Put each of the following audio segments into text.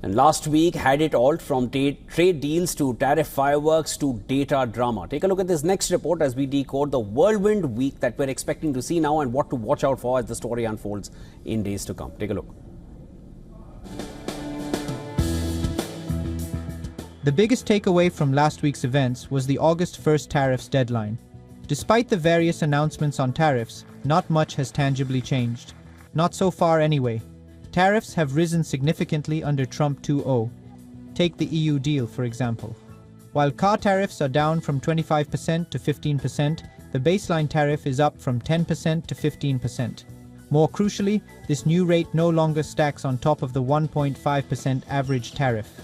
And last week had it all from trade deals to tariff fireworks to data drama. Take a look at this next report as we decode the whirlwind week that we're expecting to see now and what to watch out for as the story unfolds in days to come. Take a look. The biggest takeaway from last week's events was the August 1st tariffs deadline. Despite the various announcements on tariffs, not much has tangibly changed. Not so far anyway. Tariffs have risen significantly under Trump 2.0. Take the EU deal, for example. While car tariffs are down from 25% to 15%, the baseline tariff is up from 10% to 15%. More crucially, this new rate no longer stacks on top of the 1.5% average tariff.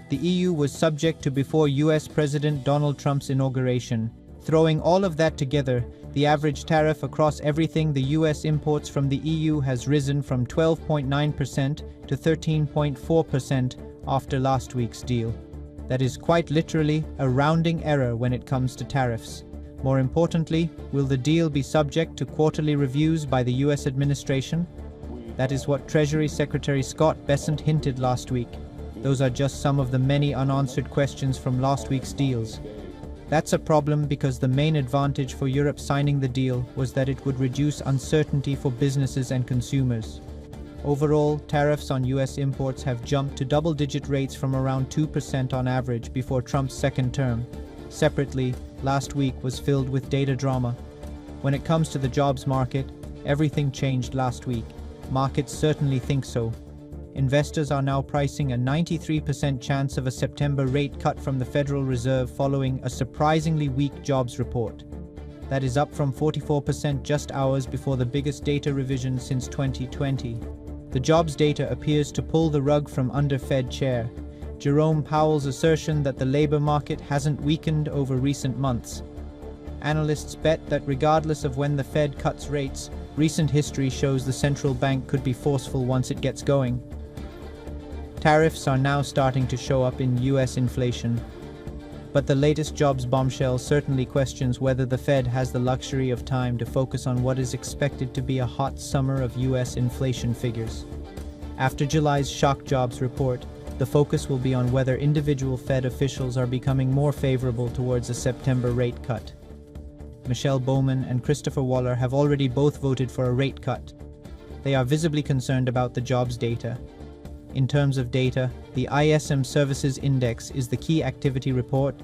The EU was subject to before US President Donald Trump's inauguration. Throwing all of that together, the average tariff across everything the US imports from the EU has risen from 12.9% to 13.4% after last week's deal. That is quite literally a rounding error when it comes to tariffs. More importantly, will the deal be subject to quarterly reviews by the US administration? That is what Treasury Secretary Scott Bessent hinted last week. Those are just some of the many unanswered questions from last week's deals. That's a problem because the main advantage for Europe signing the deal was that it would reduce uncertainty for businesses and consumers. Overall, tariffs on US imports have jumped to double-digit rates from around 2% on average before Trump's second term. Separately, last week was filled with data drama. When it comes to the jobs market, everything changed last week. Markets certainly think so. Investors are now pricing a 93% chance of a September rate cut from the Federal Reserve following a surprisingly weak jobs report. That is up from 44% just hours before the biggest data revision since 2020. The jobs data appears to pull the rug from under Fed chair Jerome Powell's assertion that the labor market hasn't weakened over recent months. Analysts bet that regardless of when the Fed cuts rates, recent history shows the central bank could be forceful once it gets going. Tariffs are now starting to show up in US inflation. But the latest jobs bombshell certainly questions whether the Fed has the luxury of time to focus on what is expected to be a hot summer of US inflation figures. After July's shock jobs report, the focus will be on whether individual Fed officials are becoming more favorable towards a September rate cut. Michelle Bowman and Christopher Waller have already both voted for a rate cut. They are visibly concerned about the jobs data. In terms of data, the ISM Services Index is the key activity report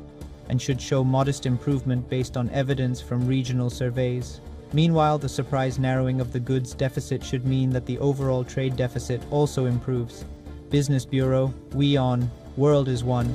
and should show modest improvement based on evidence from regional surveys. Meanwhile, the surprise narrowing of the goods deficit should mean that the overall trade deficit also improves. Business Bureau, WION, World is one.